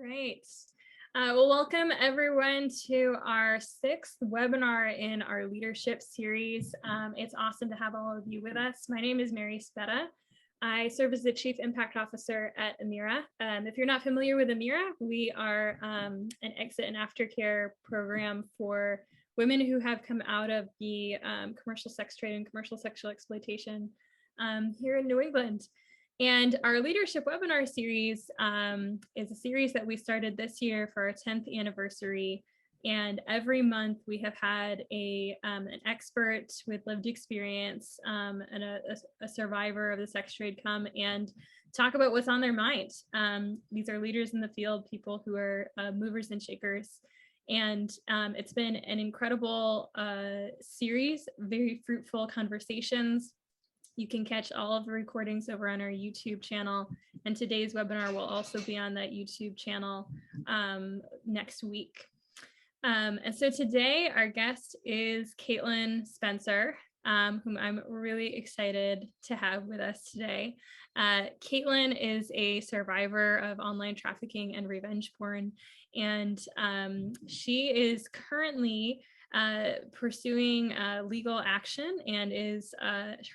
right. Well, welcome everyone to our 6th webinar in our leadership series. It's awesome to have all of you with us. My name is Mary Speta. I serve as the Chief Impact Officer at Amirah. If you're not familiar with Amirah, we are an exit and aftercare program for women who have come out of the commercial sex trade and commercial sexual exploitation here in New England. And our leadership webinar series is a series that we started this year for our 10th anniversary. And every month we have had an expert with lived experience and a survivor of the sex trade come and talk about what's on their mind. These are leaders in the field, people who are movers and shakers. And it's been an incredible series, very fruitful conversations. You can catch all of the recordings over on our YouTube channel, and today's webinar will also be on that YouTube channel next week. And so today our guest is Katelynn Spencer, whom I'm really excited to have with us today. Katelynn is a survivor of online trafficking and revenge porn, and she is currently pursuing legal action, and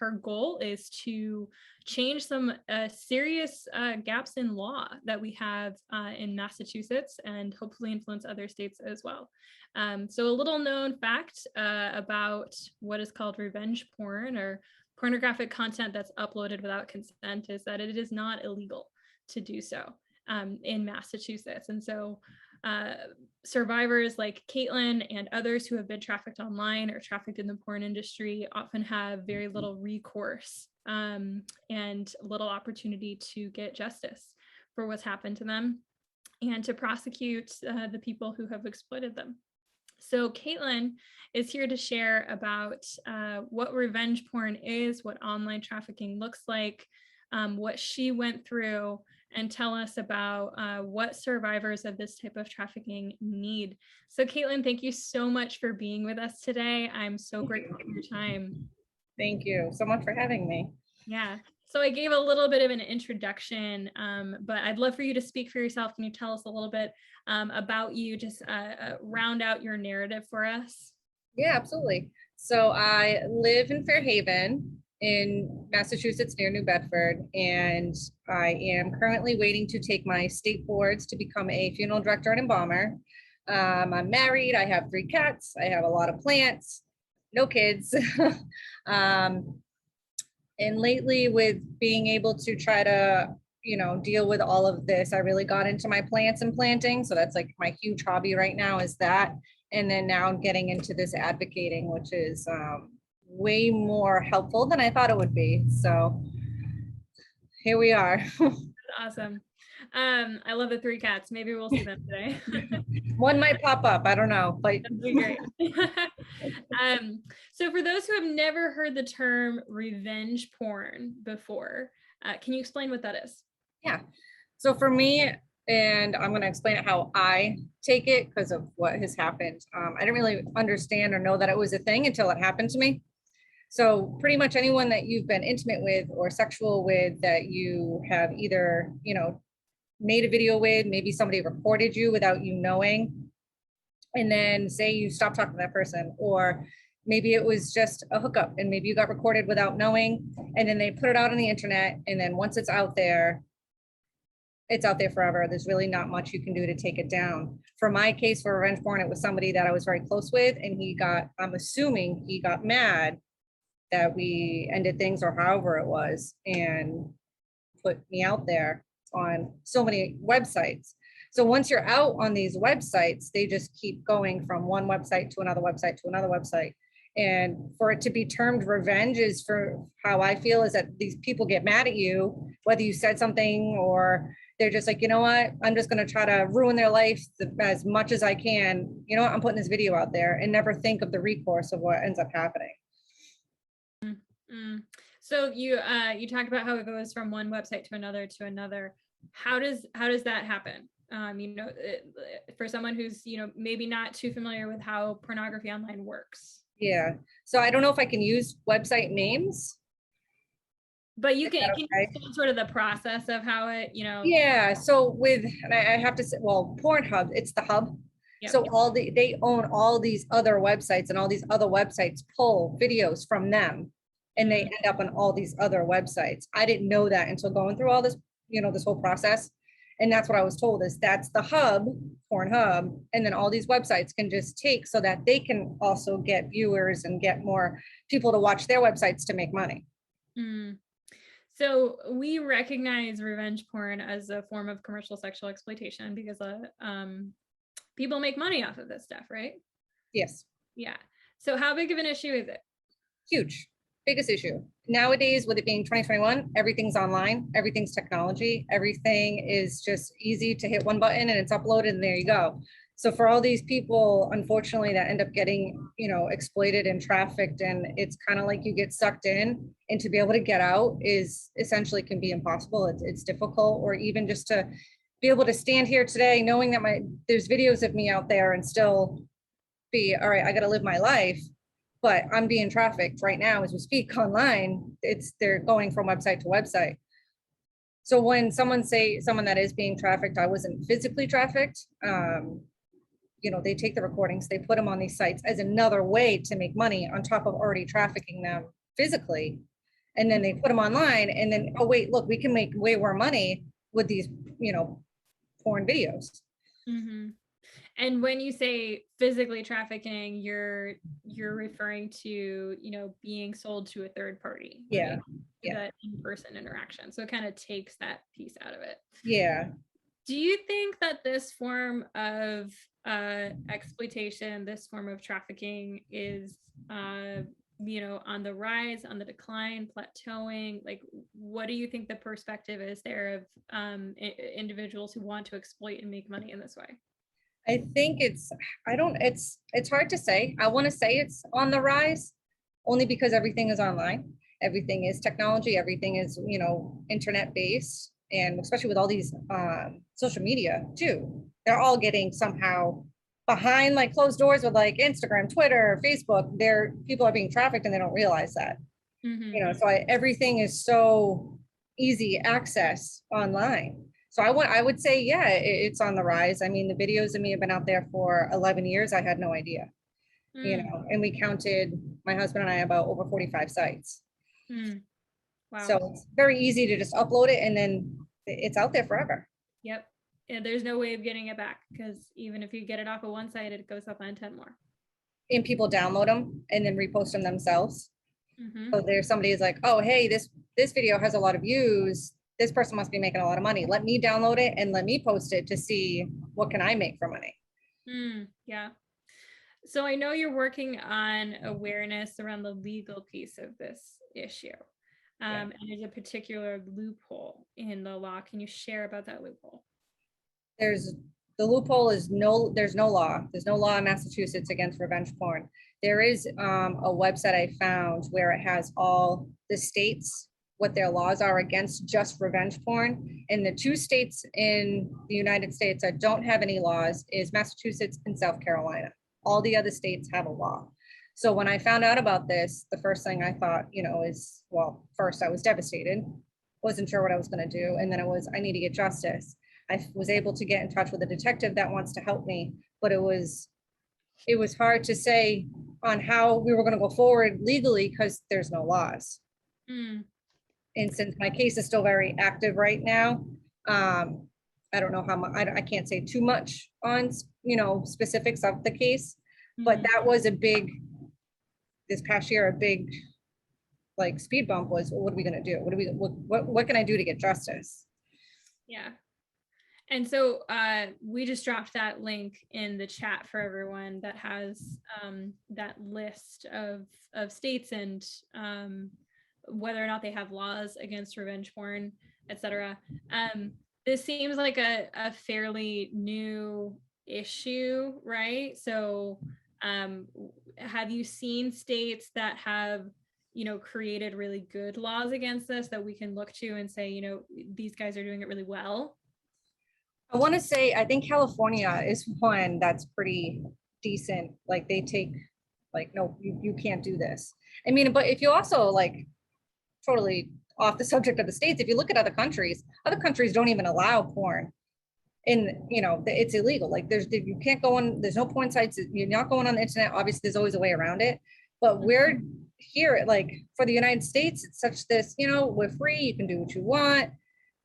her goal is to change some serious gaps in law that we have in Massachusetts and hopefully influence other states as well. So a little known fact about what is called revenge porn, or pornographic content that's uploaded without consent, is that it is not illegal to do so in Massachusetts. And so survivors like Katelynn and others who have been trafficked online or trafficked in the porn industry often have very little recourse and little opportunity to get justice for what's happened to them and to prosecute the people who have exploited them. So Katelynn is here to share about what revenge porn is, what online trafficking looks like, what she went through, and tell us about what survivors of this type of trafficking need. So Katelynn, thank you so much for being with us today. I'm so grateful for your time. Thank you so much for having me. Yeah, so I gave a little bit of an introduction, but I'd love for you to speak for yourself. Can you tell us a little bit about you, just round out your narrative for us? Yeah, absolutely. So I live in Fairhaven in Massachusetts near New Bedford, and I am currently waiting to take my state boards to become a funeral director and embalmer. I'm married, I have 3 cats, I have a lot of plants, no kids. And lately, with being able to try to, deal with all of this, I really got into my plants and planting. So that's like my huge hobby right now, is that. And then now I'm getting into this advocating, which is way more helpful than I thought it would be. So here we are. Awesome. I love the 3 cats. Maybe we'll see them today. One might pop up. I don't know. But that'd be great. So for those who have never heard the term revenge porn before, can you explain what that is? Yeah. So for me, and I'm going to explain it how I take it because of what has happened. I didn't really understand or know that it was a thing until it happened to me. So pretty much anyone that you've been intimate with or sexual with, that you have either, made a video with, maybe somebody recorded you without you knowing, and then say you stop talking to that person, or maybe it was just a hookup and maybe you got recorded without knowing, and then they put it out on the internet, and then once it's out there, it's out there forever. There's really not much you can do to take it down. For my case for revenge porn, it was somebody that I was very close with, and I'm assuming he got mad that we ended things, or however it was, and put me out there on so many websites. So once you're out on these websites, they just keep going from one website to another website to another website. And for it to be termed revenge, is, for how I feel, is that these people get mad at you, whether you said something, or they're just like, you know what, I'm just going to try to ruin their life as much as I can. You know what, I'm putting this video out there, and never think of the recourse of what ends up happening. Mm-hmm. So you talked about how it goes from one website to another. How does that happen? For someone who's, maybe not too familiar with how pornography online works. Yeah. So I don't know if I can use website names. But you Is that can you okay? explain sort of the process of how it, Yeah, so with, and I have to say, well, Pornhub, it's the hub. Yep. So they own all these other websites, and all these other websites pull videos from them, and they end up on all these other websites. I didn't know that until going through all this, this whole process. And that's what I was told, is that's the hub, Pornhub, and then all these websites can just take so that they can also get viewers and get more people to watch their websites to make money. Mm. So we recognize revenge porn as a form of commercial sexual exploitation because people make money off of this stuff, right? Yes. Yeah. So how big of an issue is it? Huge, biggest issue. Nowadays, with it being 2021, everything's online, everything's technology, everything is just easy to hit one button and it's uploaded and there you go. So for all these people, unfortunately, that end up getting, exploited and trafficked, and it's kind of like you get sucked in, and to be able to get out is essentially can be impossible. It's difficult, or even just to be able to stand here today knowing that there's videos of me out there and still be, all right, I got to live my life, but I'm being trafficked right now as we speak online. They're going from website to website. So when someone that is being trafficked, I wasn't physically trafficked. They take the recordings, they put them on these sites as another way to make money on top of already trafficking them physically. And then they put them online, and then, oh wait, look, we can make way more money with these, porn videos. Mm-hmm. And when you say physically trafficking, you're referring to, being sold to a third party. Yeah. Right? Yeah. That in-person interaction. So it kind of takes that piece out of it. Yeah. Do you think that this form of exploitation, this form of trafficking is, on the rise, on the decline, plateauing? Like, what do you think the perspective is there of individuals who want to exploit and make money in this way? I think it's hard to say. I want to say it's on the rise only because everything is online. Everything is technology. Everything is, internet based. And especially with all these social media too, they're all getting somehow behind like closed doors with like Instagram, Twitter, Facebook. People are being trafficked and they don't realize that. Mm-hmm. So everything is so easy access online. So I would say, yeah, it's on the rise. I mean, the videos of me have been out there for 11 years. I had no idea, and we counted, my husband and I, about over 45 sites. Wow. So it's very easy to just upload it and then it's out there forever. Yep. And there's no way of getting it back, because even if you get it off of one site, it goes up on 10 more. And people download them and then repost them themselves. Mm-hmm. So there's somebody who's like, oh, hey, this video has a lot of views. This person must be making a lot of money. Let me download it and let me post it to see what can I make for money. Yeah. So I know you're working on awareness around the legal piece of this issue. And there's a particular loophole in the law. Can you share about that loophole? The loophole is there's no law. There's no law in Massachusetts against revenge porn. There is a website I found where it has all the states, what their laws are against just revenge porn. And the two states in the United States that don't have any laws is Massachusetts and South Carolina. All the other states have a law. So when I found out about this, the first thing I thought, is, well, first I was devastated, wasn't sure what I was going to do. And then I need to get justice. I was able to get in touch with a detective that wants to help me, but it was hard to say on how we were going to go forward legally because there's no laws. And since my case is still very active right now, I don't know how much, I can't say too much on, specifics of the case, but that was this past year, a big like speed bump was, what are we going to do? What can I do to get justice? Yeah. And so we just dropped that link in the chat for everyone that has that list of states and whether or not they have laws against revenge porn, etc. This seems like a fairly new issue, right? So have you seen states that have, created really good laws against this that we can look to and say, these guys are doing it really well? I want to say, I think California is one that's pretty decent. Like they take, like, no, you can't do this. I mean, but if you also like totally off the subject of the States, if you look at other countries don't even allow porn. And it's illegal. Like you can't go on, there's no porn sites, you're not going on the internet. Obviously there's always a way around it, but we're here, like for the United States, it's such this, we're free, you can do what you want.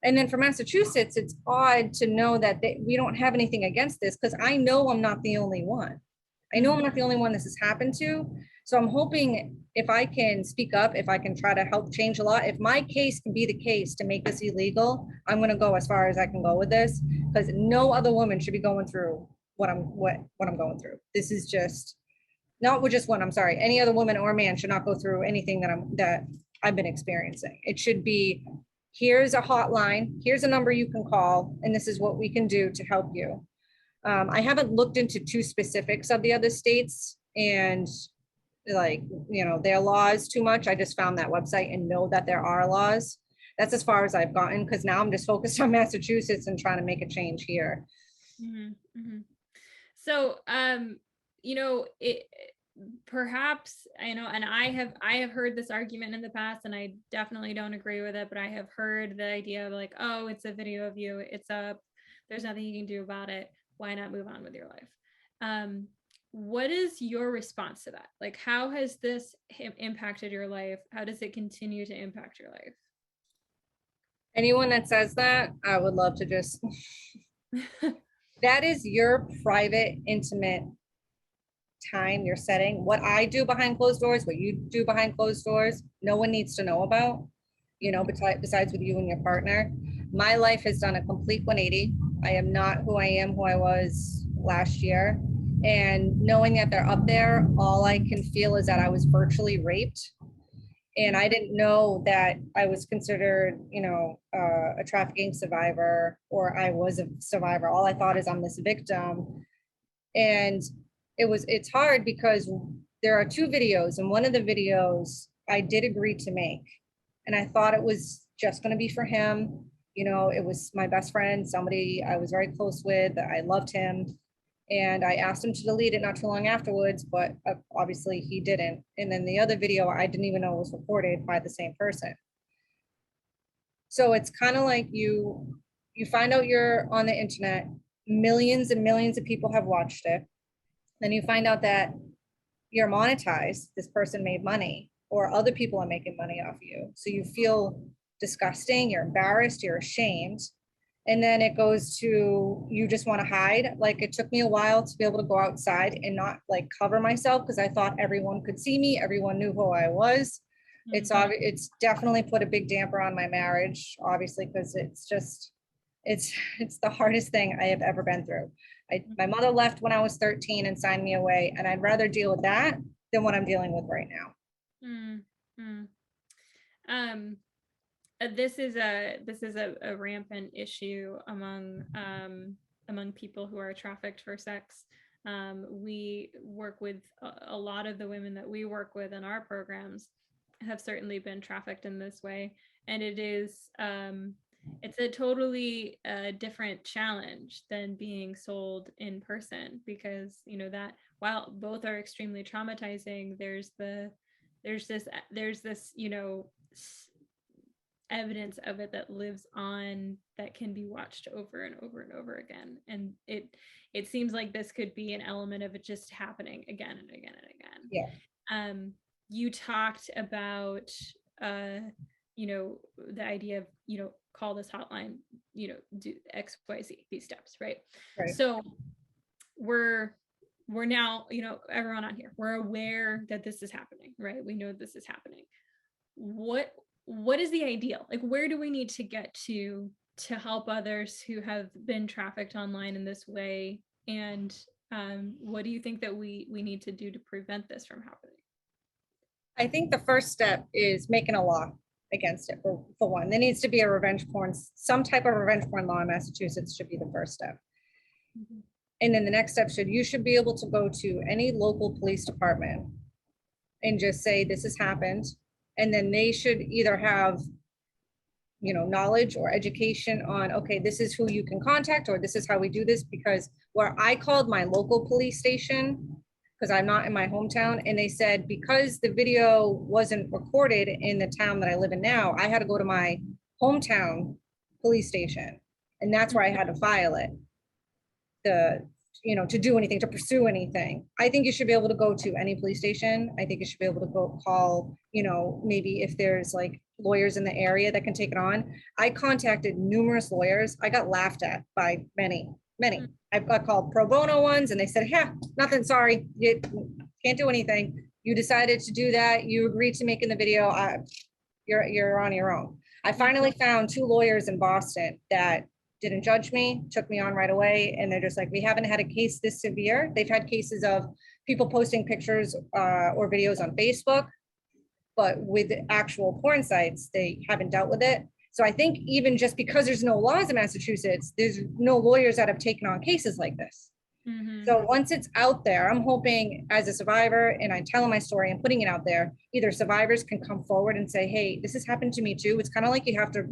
And then for Massachusetts, it's odd to know that we don't have anything against this, because I know I'm not the only one. I know I'm not the only one this has happened to. So I'm hoping if I can speak up, if I can try to help change a lot, if my case can be the case to make this illegal, I'm going to go as far as I can go with this, because no other woman should be going through what I'm going through. This is just not with just one. I'm sorry. Any other woman or man should not go through anything that I've been experiencing. It should be, here's a hotline, here's a number you can call, and this is what we can do to help you. I haven't looked into too specifics of the other states and like, their laws too much. I just found that website and know that there are laws. That's as far as I've gotten, because now I'm just focused on Massachusetts and trying to make a change here. Mm-hmm, mm-hmm. So, perhaps, and I have heard this argument in the past, and I definitely don't agree with it, but I have heard the idea of like, oh, it's a video of you, it's up, there's nothing you can do about it, why not move on with your life? What is your response to that? Like, how has this impacted your life? How does it continue to impact your life? Anyone that says that, I would love to just that is your private, intimate time you're setting. What I do behind closed doors, what you do behind closed doors, no one needs to know about, besides with you and your partner. My life has done a complete 180. I am not who I was last year. And knowing that they're up there, all I can feel is that I was virtually raped. And I didn't know that I was considered, a trafficking survivor, or I was a survivor. All I thought is I'm this victim. And it's hard because there are two videos, and one of the videos I did agree to make. And I thought it was just going to be for him. It was my best friend, somebody I was very close with, I loved him. And I asked him to delete it not too long afterwards, but obviously he didn't. And then the other video, I didn't even know was recorded by the same person. So it's kind of like you find out you're on the internet, millions and millions of people have watched it. Then you find out that you're monetized, this person made money, or other people are making money off you. So you feel disgusting, you're embarrassed, you're ashamed. And then it goes to, you just want to hide. Like, it took me a while to be able to go outside and not like cover myself, because I thought everyone could see me. Everyone knew who I was. Mm-hmm. It's definitely put a big damper on my marriage, obviously, because it's the hardest thing I have ever been through. My mother left when I was 13 and signed me away. And I'd rather deal with that than what I'm dealing with right now. Mm-hmm. This is a rampant issue among people who are trafficked for sex. We work with a lot of the women that we work with in our programs have certainly been trafficked in this way, and it is it's a totally different challenge than being sold in person, because that while both are extremely traumatizing, there's this evidence of it that lives on, that can be watched over and over and over again. And it seems like this could be an element of it just happening again and again and again. Yeah. You talked about the idea of call this hotline, do XYZ, these steps, right? So we're now, everyone on here, we're aware that this is happening, right? We know this is happening. What is the ideal? Like, where do we need to get to help others who have been trafficked online in this way? And what do you think that we need to do to prevent this from happening? I think the first step is making a law against it. For one, there needs to be a revenge porn, some type of revenge porn law in Massachusetts should be the first step. Mm-hmm. And then the next step you should be able to go to any local police department and just say, this has happened. And then they should either have, knowledge or education on, okay, this is who you can contact, or this is how we do this. Because where I called my local police station, because I'm not in my hometown. And they said, because the video wasn't recorded in the town that I live in now, I had to go to my hometown police station. And that's where I had to file it. To do anything, to pursue anything. I think you should be able to go to any police station. I think you should be able to go call, maybe if there's like lawyers in the area that can take it on. I contacted numerous lawyers. I got laughed at by many. I got called pro bono ones and they said, yeah, nothing, sorry, you can't do anything. You decided to do that. You agreed to making the video. You're on your own. I finally found 2 lawyers in Boston that didn't judge me, took me on right away. And they're just like, we haven't had a case this severe. They've had cases of people posting pictures or videos on Facebook, but with actual porn sites, they haven't dealt with it. So I think even just because there's no laws in Massachusetts, there's no lawyers that have taken on cases like this. Mm-hmm. So once it's out there, I'm hoping as a survivor and I'm telling my story and putting it out there, either survivors can come forward and say, hey, this has happened to me too. It's kind of like you have to,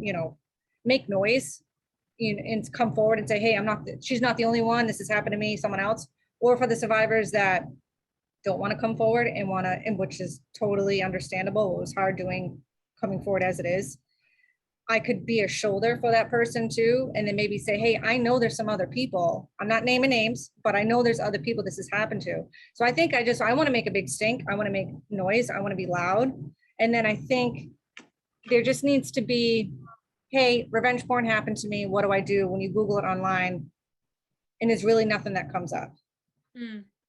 make noise and come forward and say, hey, she's not the only one. This has happened to me, someone else. Or for the survivors that don't want to come forward and which is totally understandable. It was hard coming forward as it is. I could be a shoulder for that person too. And then maybe say, hey, I know there's some other people. I'm not naming names, but I know there's other people this has happened to. So I think I want to make a big stink. I want to make noise. I want to be loud. And then I think there just needs to be, hey, revenge porn happened to me. What do I do? When you Google it online, and there's really nothing that comes up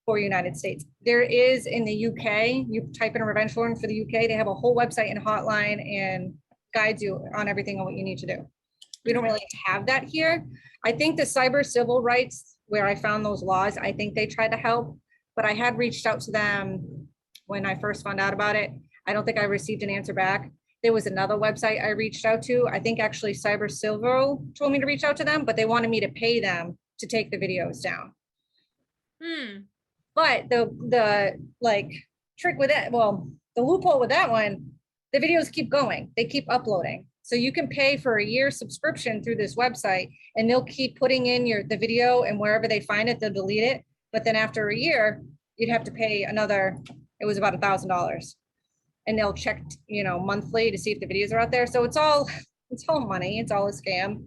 for United States. There is in the UK, you type in revenge porn for the UK, they have a whole website and hotline and guides you on everything on what you need to do. We don't really have that here. I think the cyber civil rights, where I found those laws, I think they tried to help, but I had reached out to them when I first found out about it. I don't think I received an answer back. There was another website I reached out to. I think actually Cyber Silver told me to reach out to them, but they wanted me to pay them to take the videos down. But the like trick with it, well, the loophole with that one, the videos keep going. They keep uploading. So you can pay for a year subscription through this website and they'll keep putting in the video, and wherever they find it, they'll delete it. But then after a year, you'd have to pay it was about $1,000. And they'll check, monthly to see if the videos are out there. So it's all money. It's all a scam.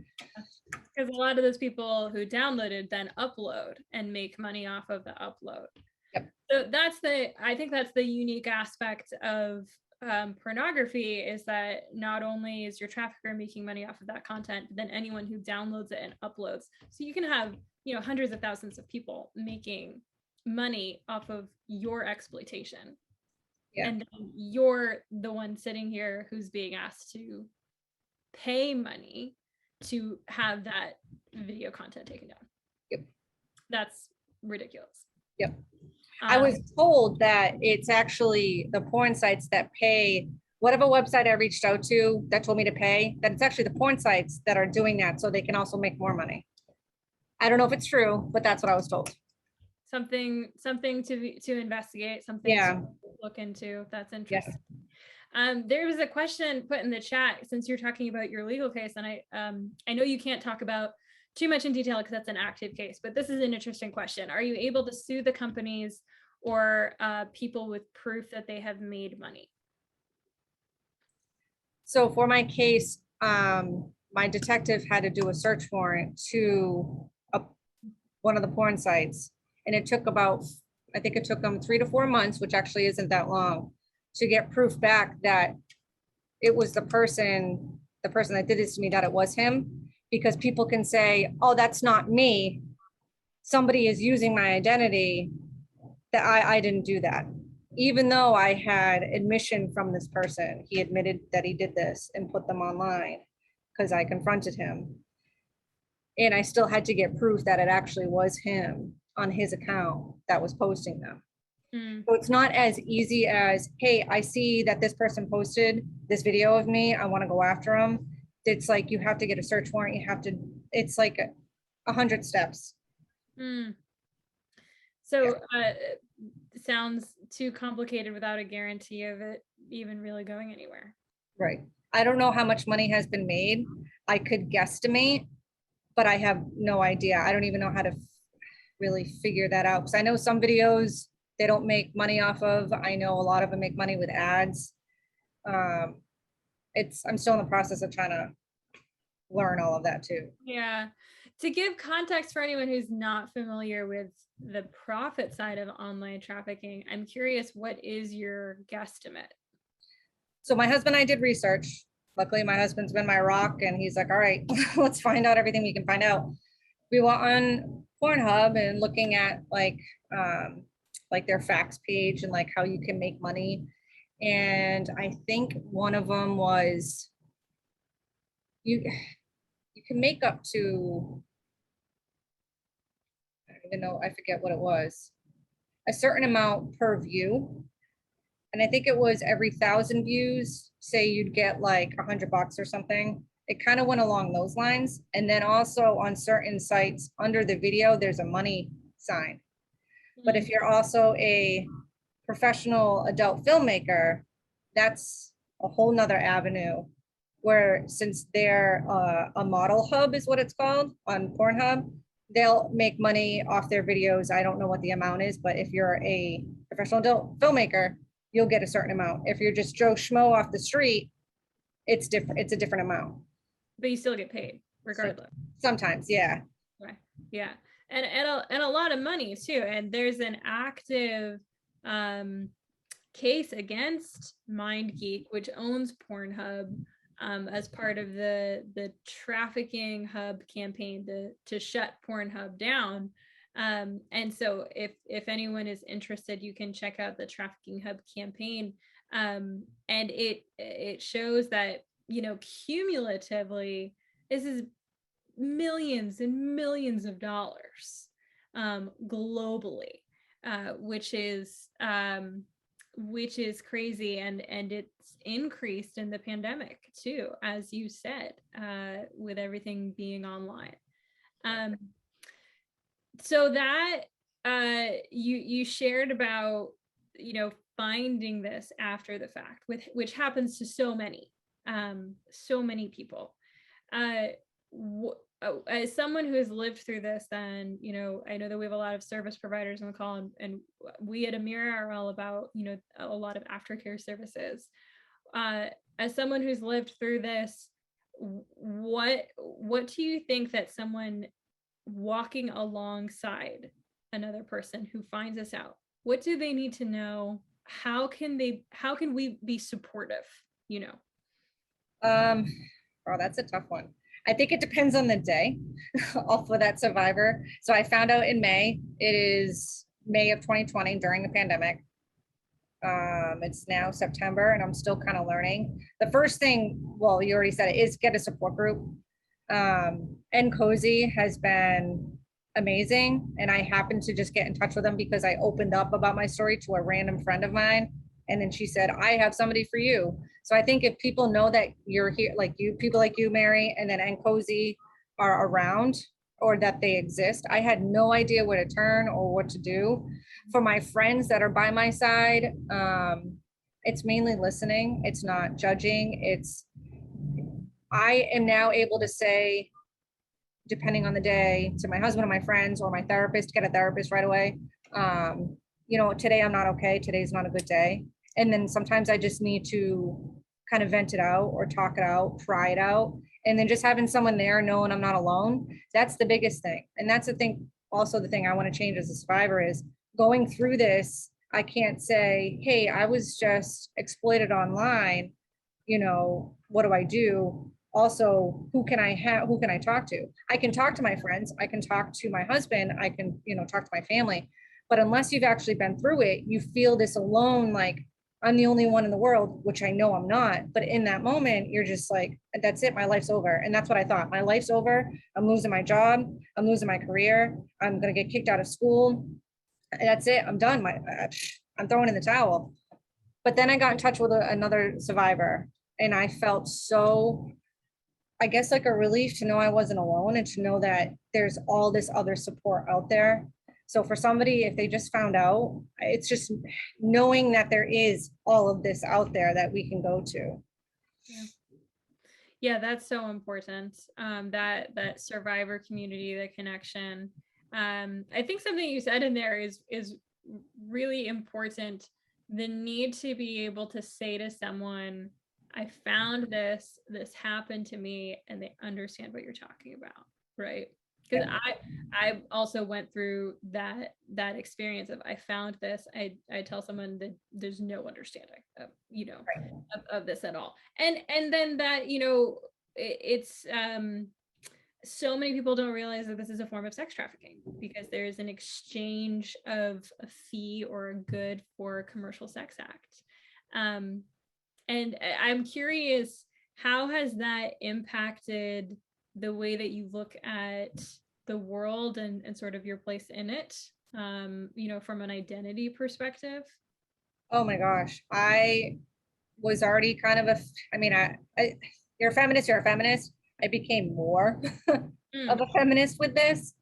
Because a lot of those people who downloaded then upload and make money off of the upload. Yep. So I think that's the unique aspect of pornography, is that not only is your trafficker making money off of that content, but then anyone who downloads it and uploads. So you can have, hundreds of thousands of people making money off of your exploitation. Yeah. And then you're the one sitting here who's being asked to pay money to have that video content taken down. Yep. That's ridiculous. Yep. I was told that it's actually the porn sites that pay, whatever website I reached out to that told me to pay, that it's actually the porn sites that are doing that so they can also make more money. I don't know if it's true, but that's what I was told. Something to investigate, something to look into. That's interesting. Yes. There was a question put in the chat, since you're talking about your legal case, and I know you can't talk about too much in detail because that's an active case, but this is an interesting question. Are you able to sue the companies or people with proof that they have made money? So for my case, my detective had to do a search warrant to one of the porn sites. And it took I think it took them 3 to 4 months, which actually isn't that long, to get proof back that it was the person that did this to me, that it was him. Because people can say, oh, that's not me. Somebody is using my identity, that I didn't do that. Even though I had admission from this person, he admitted that he did this and put them online because I confronted him. And I still had to get proof that it actually was him on his account that was posting them. So it's not as easy as, hey, I see that this person posted this video of me, I want to go after him. It's like you have to get a search warrant. It's like 100 steps. So it sounds too complicated without a guarantee of it even really going anywhere. Right. I don't know how much money has been made. I could guesstimate, but I have no idea. I don't even know how to really figure that out. Because I know some videos, they don't make money off of. I know a lot of them make money with ads. Um, I'm still in the process of trying to learn all of that too. Yeah. To give context for anyone who's not familiar with the profit side of online trafficking, I'm curious, what is your guesstimate? So my husband and I did research. Luckily, my husband's been my rock, and he's like, all right, let's find out everything we can find out. We went on Pornhub and looking at like their facts page and like how you can make money. And I think one of them was you can make up to, I don't even know, I forget what it was, a certain amount per view. And I think it was every 1,000 views, say you'd get like $100 or something. It kind of went along those lines. And then also on certain sites under the video, there's a money sign. But if you're also a professional adult filmmaker, that's a whole nother avenue where, since they're a model hub is what it's called on Pornhub, they'll make money off their videos. I don't know what the amount is, but if you're a professional adult filmmaker, you'll get a certain amount. If you're just Joe Schmo off the street, it's different. It's a different amount. But you still get paid regardless. Sometimes, yeah. Right. Yeah. And a lot of money too. And there's an active case against MindGeek, which owns Pornhub, as part of the trafficking hub campaign to shut Pornhub down. And so if anyone is interested, you can check out the Trafficking Hub campaign. And it shows that, cumulatively, this is millions and millions of dollars globally, which is crazy, and it's increased in the pandemic too, as you said, with everything being online. So that you shared about finding this after the fact, which happens to so many people. As someone who has lived through this, then I know that we have a lot of service providers on the call, and we at Amirah are all about a lot of aftercare services. As someone who's lived through this, what do you think that someone walking alongside another person who finds this out, what do they need to know? How can we be supportive? Oh, that's a tough one. I think it depends on the day for that survivor. So I found out in May. It is May of 2020 during the pandemic. It's now September and I'm still kind of learning. The first thing, well, you already said it, is get a support group. And Cozy has been amazing. And I happened to just get in touch with them because I opened up about my story to a random friend of mine. And then she said, I have somebody for you. So I think if people know that you're here, like you, people like you, Mary, and then Cozy are around, or that they exist. I had no idea where to turn or what to do. For my friends that are by my side, it's mainly listening. It's not judging. I am now able to say, depending on the day, to my husband or my friends or my therapist, get a therapist right away. Today I'm not okay. Today's not a good day. And then sometimes I just need to kind of vent it out or talk it out, cry it out. And then just having someone there, knowing I'm not alone, that's the biggest thing. And that's the thing, also the thing I want to change as a survivor is going through this. I can't say, hey, I was just exploited online. What do I do? Also, who can I talk to? I can talk to my friends. I can talk to my husband. I can, talk to my family. But unless you've actually been through it, you feel this alone, like I'm the only one in the world, which I know I'm not. But in that moment, you're just like, that's it. My life's over. And that's what I thought. My life's over. I'm losing my job. I'm losing my career. I'm going to get kicked out of school. And that's it. I'm done. I'm throwing in the towel. But then I got in touch with another survivor, and I felt so, I guess, like a relief to know I wasn't alone and to know that there's all this other support out there. So for somebody, if they just found out, it's just knowing that there is all of this out there that we can go to. Yeah, that's so important. That survivor community, the connection. I think something you said in there is really important, the need to be able to say to someone, I found this happened to me, and they understand what you're talking about, right? Because I also went through that experience of, I found this. I tell someone that there's no understanding of, of this at all, and then that, it's so many people don't realize that this is a form of sex trafficking, because there's an exchange of a fee or a good for a commercial sex act. And I'm curious, how has that impacted the way that you look at the world and sort of your place in it, from an identity perspective? Oh my gosh. I was already kind of you're a feminist. I became more of a feminist with this.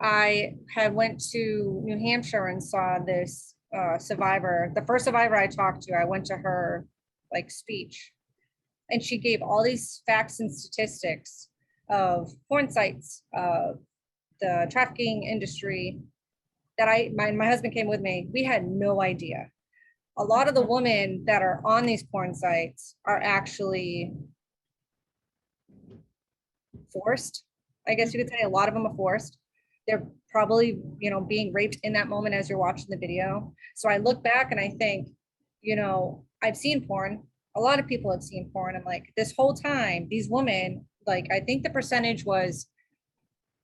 I had went to New Hampshire and saw this survivor. The first survivor I talked to, I went to her like speech, and she gave all these facts and statistics of porn sites, of the trafficking industry that my husband came with me. We had no idea. A lot of the women that are on these porn sites are actually forced. I guess you could say a lot of them are forced. They're probably, being raped in that moment as you're watching the video. So I look back and I think, I've seen porn. A lot of people have seen porn. I'm like, this whole time, these women, like, I think the percentage was,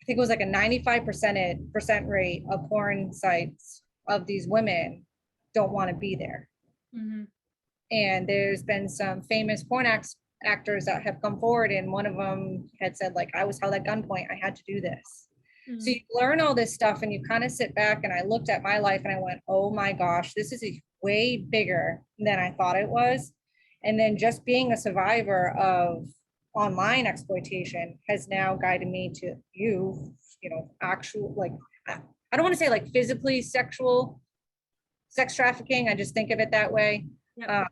I think it was like a 95% rate of porn sites of these women don't want to be there. Mm-hmm. And there's been some famous porn actors that have come forward, and one of them had said, like, I was held at gunpoint, I had to do this. Mm-hmm. So you learn all this stuff, and you kind of sit back, and I looked at my life and I went, oh my gosh, this is way bigger than I thought it was. And then just being a survivor of online exploitation has now guided me to actual, like, I don't want to say like physically sexual sex trafficking. I just think of it that way. Yep.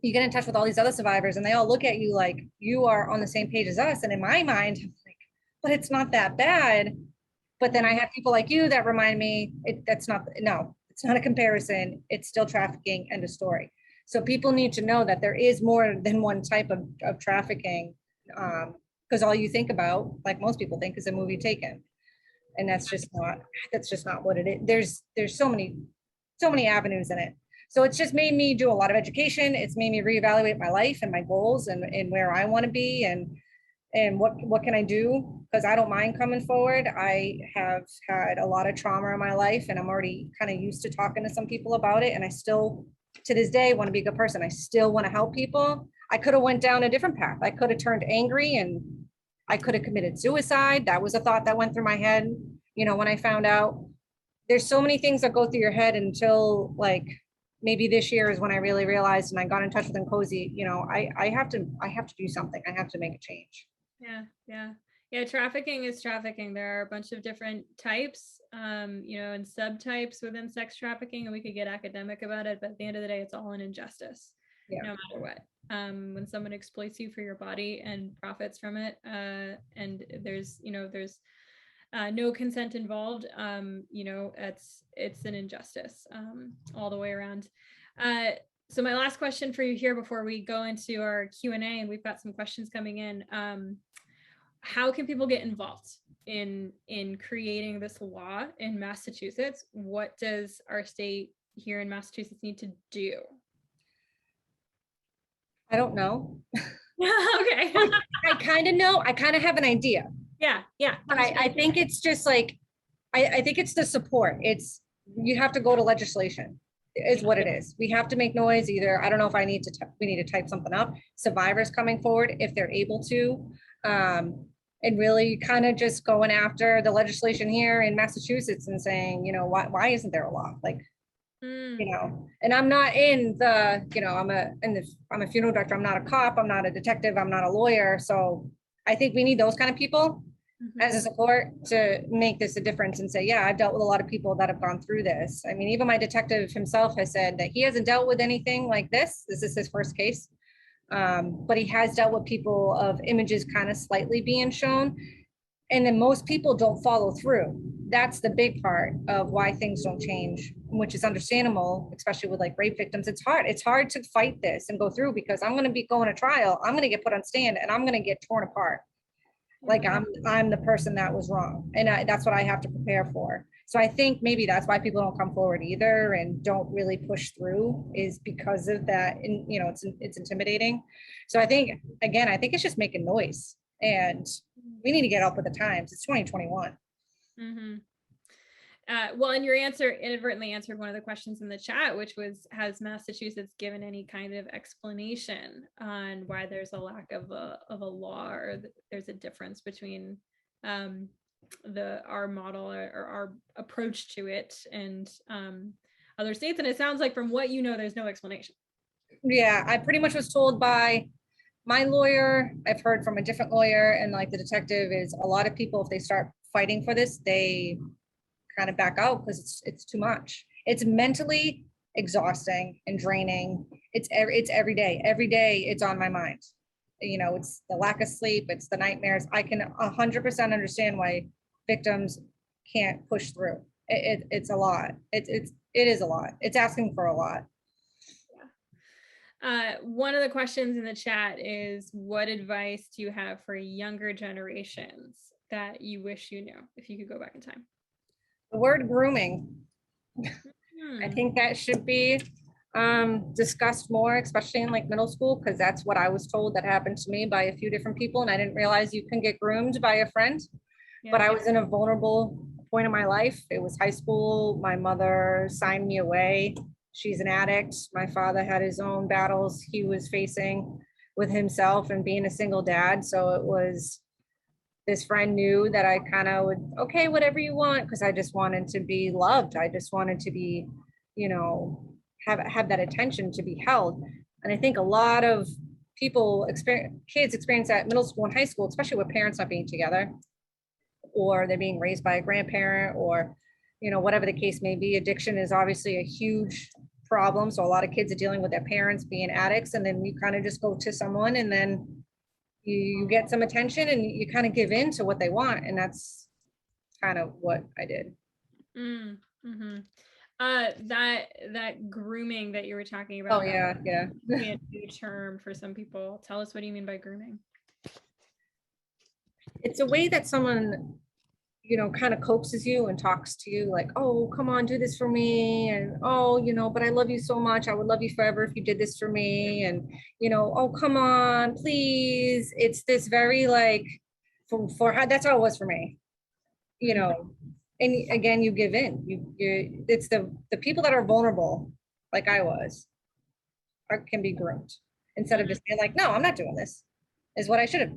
You get in touch with all these other survivors, and they all look at you like you are on the same page as us. And in my mind, I'm like, but it's not that bad. But then I have people like you that remind me it's not a comparison. It's still trafficking, end of story. So people need to know that there is more than one type of trafficking, because all you think about, like most people think, is a movie Taken. And that's just not what it is. There's so many avenues in it. So it's just made me do a lot of education. It's made me reevaluate my life and my goals and where I want to be and what can I do? Because I don't mind coming forward. I have had a lot of trauma in my life, and I'm already kind of used to talking to some people about it. And I still, to this day, want to be a good person. I still want to help people. I could have went down a different path. I could have turned angry, and I could have committed suicide. That was a thought that went through my head. When I found out, there's so many things that go through your head until, like, maybe this year is when I really realized, and I got in touch with Nkosi, I have to do something. I have to make a change. Yeah. Trafficking is trafficking. There are a bunch of different types, and subtypes within sex trafficking, and we could get academic about it, but at the end of the day, it's all an injustice, no matter what. When someone exploits you for your body and profits from it, and there's no consent involved, it's an injustice all the way around. So my last question for you here before we go into our Q&A, and we've got some questions coming in. How can people get involved in creating this law in Massachusetts? What does our state here in Massachusetts need to do? I don't know. Okay. I kind of know. I kind of have an idea. Yeah. But I think it's just like, I think it's the support. You have to go to legislation is what it is. We have to make noise either. I don't know if we need to type something up. Survivors coming forward if they're able to, and really kind of just going after the legislation here in Massachusetts and saying, why isn't there a law? Like, and I'm not in the, I'm a funeral director. I'm not a cop. I'm not a detective. I'm not a lawyer. So I think we need those kind of people as a support to make this a difference and say, yeah, I've dealt with a lot of people that have gone through this. I mean, even my detective himself has said that he hasn't dealt with anything like this. This is his first case. But he has dealt with people of images kind of slightly being shown. And then most people don't follow through. That's the big part of why things don't change which is understandable, especially with like rape victims. It's hard to fight this and go through, because I'm going to be going to trial, I'm going to get put on stand, and I'm going to get torn apart. Like I'm the person that was wrong, and that's what I have to prepare for. So I think maybe that's why people don't come forward either and don't really push through, is because of that. And it's intimidating. So I think, again, I think it's just making noise, and we need to get up with the times. It's 2021. Mm-hmm. Well, and your answer inadvertently answered one of the questions in the chat, which was, has Massachusetts given any kind of explanation on why there's a lack of a law, or there's a difference between our model or our approach to it and other states? And it sounds like, from what you know, there's no explanation. Yeah, I pretty much was told by my lawyer. I've heard from a different lawyer, and like the detective, is a lot of people, if they start fighting for this, they kind of back out because it's too much. It's mentally exhausting and draining. It's every day. Every day it's on my mind. It's the lack of sleep, it's the nightmares. I can 100% understand why victims can't push through. It's a lot. It is a lot. It's asking for a lot. One of the questions in the chat is, what advice do you have for younger generations that you wish you knew if you could go back in time? The word grooming. I think that should be discussed more, especially in like middle school, because that's what I was told that happened to me by a few different people, and I didn't realize you can get groomed by a friend. Yeah. But I was in a vulnerable point in my life. It was high school. My mother signed me away. She's an addict. My father had his own battles he was facing with himself and being a single dad. So it was, this friend knew that I kind of would, okay, whatever you want, because I just wanted to be loved. I just wanted to be, have that attention, to be held. And I think a lot of kids experience that middle school and high school, especially with parents not being together, or they're being raised by a grandparent, or, whatever the case may be. Addiction is obviously a huge problem. So a lot of kids are dealing with their parents being addicts, and then you kind of just go to someone, and then you get some attention, and you kind of give in to what they want. And that's kind of what I did. Mm-hmm. That grooming that you were talking about. Oh yeah. A new term for some people. Tell us, what do you mean by grooming? It's a way that someone, kind of coaxes you and talks to you like, oh, come on, do this for me. And, oh, but I love you so much. I would love you forever if you did this for me. And, oh, come on, please. It's this very like, for how, that's how it was for me, and again, you give in, it's the people that are vulnerable, like I was, can be groomed, instead of just being like, no, I'm not doing this, is what I should have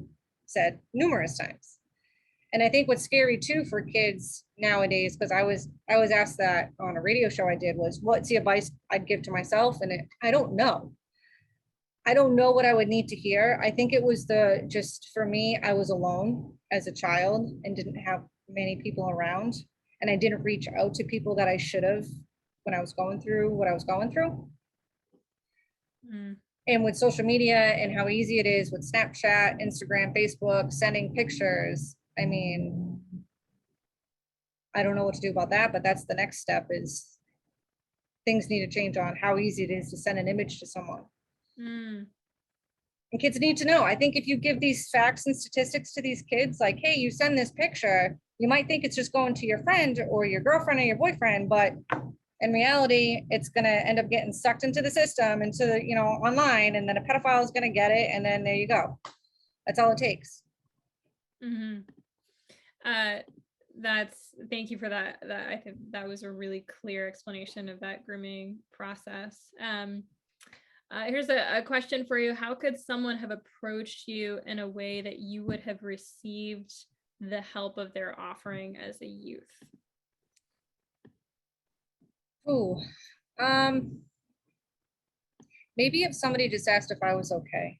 said numerous times. And I think what's scary too for kids nowadays, because I was asked that on a radio show I did, was what's the advice I'd give to myself? And I don't know what I would need to hear. I think it was just for me, I was alone as a child and didn't have many people around. And I didn't reach out to people that I should have when I was going through what I was going through. And with social media and how easy it is with Snapchat, Instagram, Facebook, sending pictures, I mean, I don't know what to do about that, but that's the next step, is things need to change on how easy it is to send an image to someone. And kids need to know. I think if you give these facts and statistics to these kids, like, hey, you send this picture, you might think it's just going to your friend or your girlfriend or your boyfriend, but in reality, it's going to end up getting sucked into the system, into the, online, and then a pedophile is going to get it, and then there you go. That's all it takes. Thank you for that. I think that was a really clear explanation of that grooming process. Here's a question for you. How could someone have approached you in a way that you would have received the help of their offering as a youth? Ooh, maybe if somebody just asked if I was okay.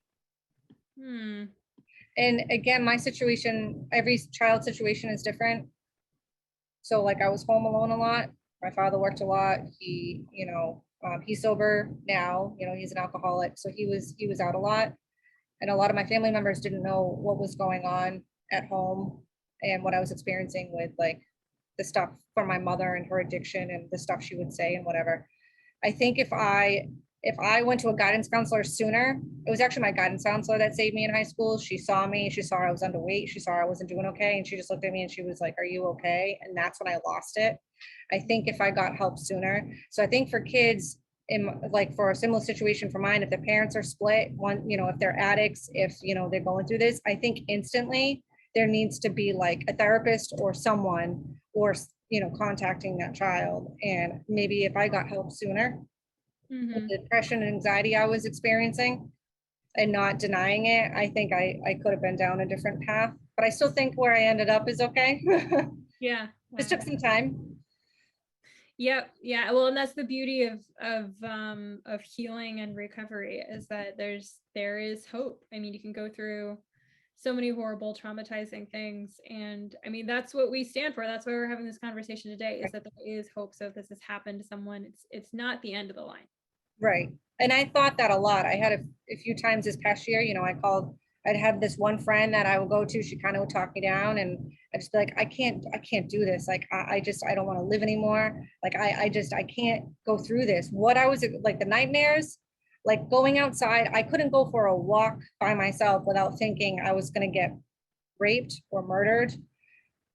And again, my situation, every child situation is different. So like I was home alone a lot. My father worked a lot. He, he's sober now, he's an alcoholic. So he was out a lot. And a lot of my family members didn't know what was going on at home and what I was experiencing with like the stuff from my mother and her addiction and the stuff she would say and whatever. I think if I went to a guidance counselor sooner, it was actually my guidance counselor that saved me in high school. She saw me, she saw I was underweight, she saw I wasn't doing okay, and she just looked at me and she was like, "Are you okay?" And that's when I lost it. I think if I got help sooner. So I think for kids in like for a similar situation for mine, if the parents are split, one, if they're addicts, if they're going through this, I think instantly there needs to be like a therapist or someone or contacting that child. And maybe if I got help sooner, the depression and anxiety I was experiencing and not denying it, I think I could have been down a different path. But I still think where I ended up is okay. Yeah. This took some time. Yep. Yeah. Well, and that's the beauty of healing and recovery, is that there is hope. I mean, you can go through so many horrible, traumatizing things, and I mean, that's what we stand for. That's why we're having this conversation today, is that there is hope. So if this has happened to someone, it's not the end of the line. Right. And I thought that a lot. I had a few times this past year, I'd have this one friend that I would go to, she kind of would talk me down, and I'd just be like, I can't do this. Like, I don't want to live anymore. Like, I can't go through this. What I was like, the nightmares, like going outside, I couldn't go for a walk by myself without thinking I was going to get raped or murdered.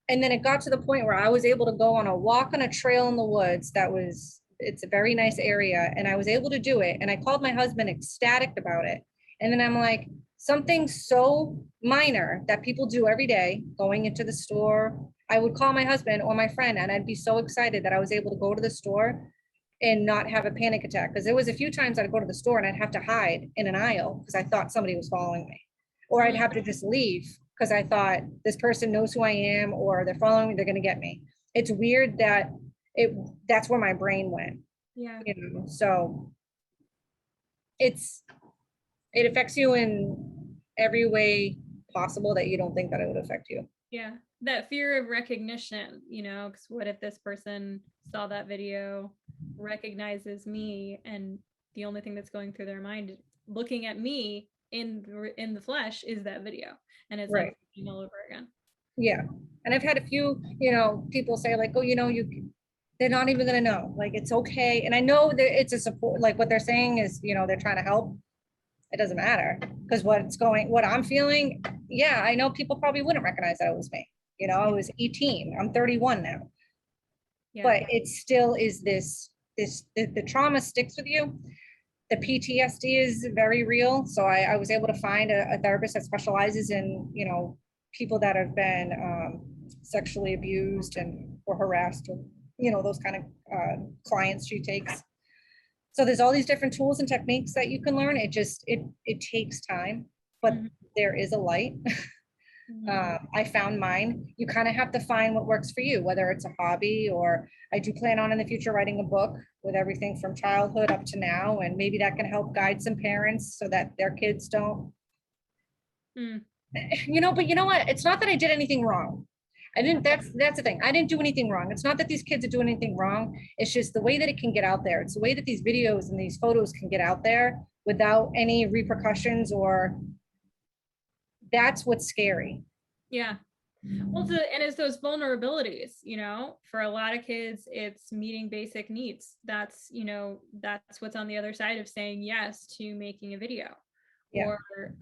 And then it got to the point where I was able to go on a walk on a trail in the woods it's a very nice area, and I was able to do it. And I called my husband ecstatic about it. And then I'm like, something so minor that people do every day, going into the store, I would call my husband or my friend, and I'd be so excited that I was able to go to the store and not have a panic attack. Because there was a few times I'd go to the store and I'd have to hide in an aisle because I thought somebody was following me, or I'd have to just leave because I thought this person knows who I am, or they're following me, they're going to get me. It's weird that that's where my brain went. Yeah. So it affects you in every way possible that you don't think that it would affect you. Yeah. That fear of recognition, because what if this person saw that video, recognizes me, and the only thing that's going through their mind looking at me in the flesh is that video, and it's right. Like all over again. Yeah. And I've had a few, people say like, oh, they're not even going to know, like, it's okay. And I know that it's a support, like what they're saying is, they're trying to help. It doesn't matter, because what I'm feeling, yeah, I know people probably wouldn't recognize that it was me. I was 18, I'm 31 now. Yeah. But it still is the trauma sticks with you. The PTSD is very real. So I was able to find a therapist that specializes in, people that have been sexually abused or harassed, or, those kind of clients she takes. So there's all these different tools and techniques that you can learn. It takes time, but there is a light. I found mine. You kind of have to find what works for you, whether it's a hobby, or I do plan on in the future writing a book with everything from childhood up to now. And maybe that can help guide some parents so that their kids don't, but you know what? It's not that I did anything wrong. That's the thing. I didn't do anything wrong. It's not that these kids are doing anything wrong. It's just the way that it can get out there. It's the way that these videos and these photos can get out there without any repercussions, or that's what's scary. Yeah. Well, and it's those vulnerabilities, for a lot of kids, it's meeting basic needs. That's what's on the other side of saying yes to making a video. Yeah. Or,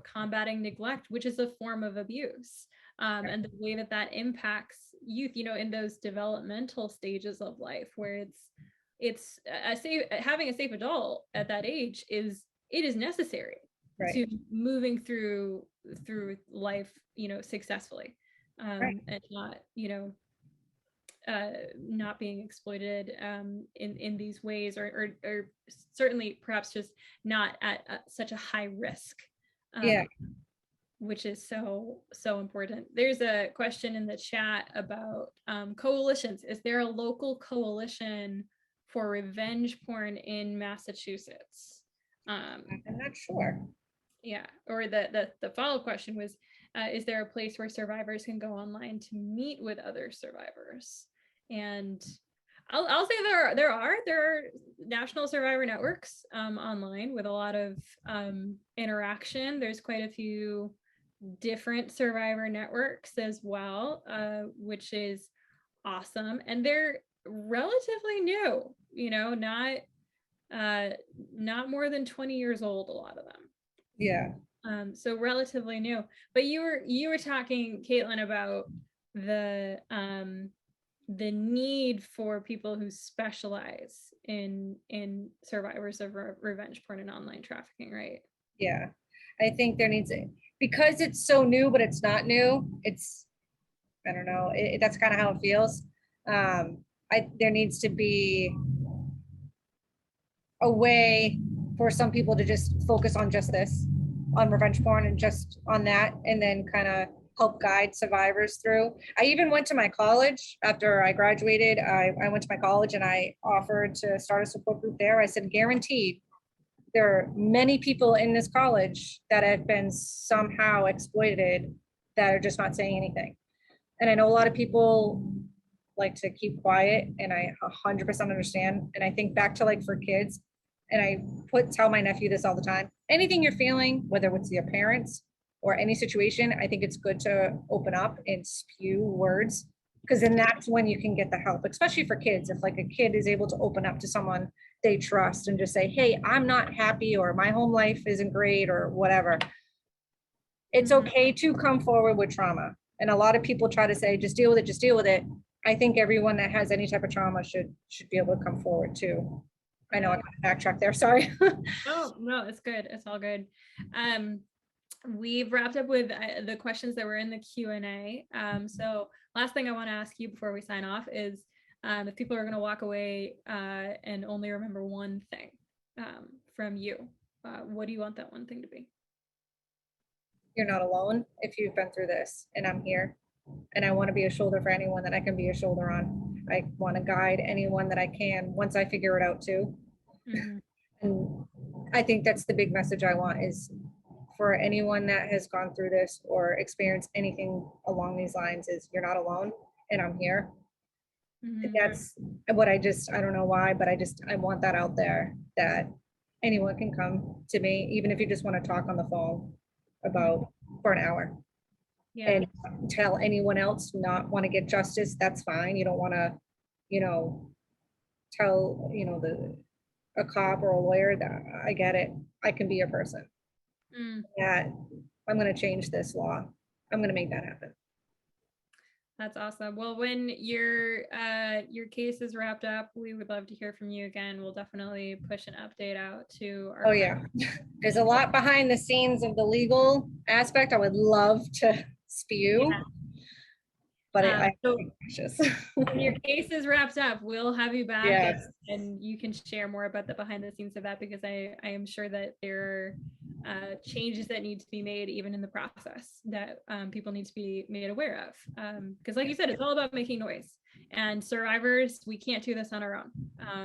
combating neglect, which is a form of abuse. And the way that impacts youth, in those developmental stages of life, where it's having a safe adult at that age is necessary. Right. To moving through life, successfully, right. And not, not being exploited in these ways, or certainly perhaps just not at such a high risk. Yeah. Which is so important. There's a question in the chat about coalitions. Is there a local coalition for revenge porn in Massachusetts? I'm not sure. Yeah, or the follow-up question was, is there a place where survivors can go online to meet with other survivors? And I'll say there are national survivor networks online with a lot of interaction. There's quite a few different survivor networks as well, which is awesome. And they're relatively new, you know, not more than 20 years old, a lot of them. Yeah. So relatively new. But you were talking, Katelynn, about the need for people who specialize in survivors of revenge porn and online trafficking, right? Yeah. I think there needs because it's so new, but it's not new. It's, I don't know. That's kind of how it feels. There needs to be a way for some people to just focus on just this, on revenge porn and just on that, and then kind of help guide survivors through. I even went to my college after I graduated. I went to my college and I offered to start a support group there. I said, guaranteed, there are many people in this college that have been somehow exploited that are just not saying anything. And I know a lot of people like to keep quiet, and I 100% understand. And I think back to like for kids, and I tell my nephew this all the time. Anything you're feeling, whether it's your parents or any situation, I think it's good to open up and spew words, because then that's when you can get the help, especially for kids. If like a kid is able to open up to someone they trust and just say, hey, I'm not happy, or my home life isn't great, or whatever. It's okay to come forward with trauma. And a lot of people try to say, just deal with it, just deal with it. I think everyone that has any type of trauma should be able to come forward too. I know I kind of backtracked there, sorry. Oh, no, it's good. It's all good. We've wrapped up with the questions that were in the Q&A. So last thing I want to ask you before we sign off is if people are going to walk away and only remember one thing from you, what do you want that one thing to be? You're not alone if you've been through this, and I'm here. And I want to be a shoulder for anyone that I can be a shoulder on. I want to guide anyone that I can once I figure it out too. Mm-hmm. And I think that's the big message I want, is for anyone that has gone through this or experienced anything along these lines, is you're not alone, and I'm here. Mm-hmm. That's what I don't know why, but I want that out there, that anyone can come to me, even if you just want to talk on the phone for an hour. Yeah. And tell anyone else not want to get justice, that's fine. You don't want to, tell, a cop or a lawyer that I get it. I can be a person. That I'm going to change this law. I'm going to make that happen. That's awesome. Well, when your case is wrapped up, we would love to hear from you again. We'll definitely push an update out to our friends. Yeah. There's a lot behind the scenes of the legal aspect I would love to spew. Yeah. But so when your case is wrapped up, we'll have you back. Yes. And you can share more about the behind the scenes of that, because I am sure that there are changes that need to be made even in the process that people need to be made aware of. Because like you said, it's all about making noise. And survivors, we can't do this on our own.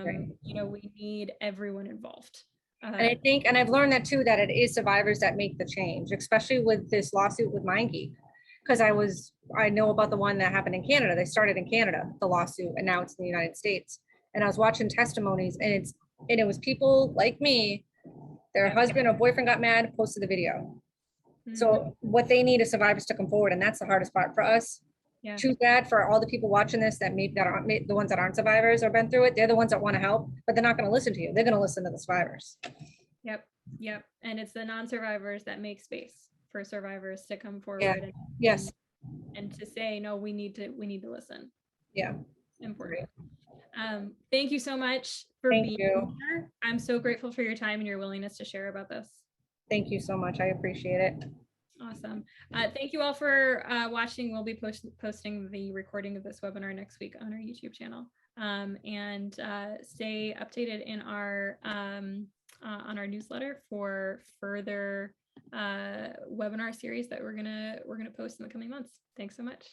Right. We need everyone involved. And I think, and I've learned that too, that it is survivors that make the change, especially with this lawsuit with MindGeek. Because I know about the one that happened in Canada. They started in Canada, the lawsuit, and now it's in the United States. And I was watching testimonies, and it was people like me, their husband or boyfriend got mad, posted the video. Mm-hmm. So what they need is survivors to come forward, and that's the hardest part for us. Yeah. Too bad for all the people watching this that aren't the ones that aren't survivors or been through it. They're the ones that want to help, but they're not going to listen to you. They're going to listen to the survivors. Yep. And it's the non-survivors that make space for survivors to come forward. Yeah. Yes. And to say, no, we need to listen. Yeah. Important. Thank you so much for being here. I'm so grateful for your time and your willingness to share about this. Thank you so much. I appreciate it. Awesome. Thank you all for watching. We'll be posting the recording of this webinar next week on our YouTube channel. And stay updated in our on our newsletter for further webinar series that we're gonna post in the coming months. Thanks so much.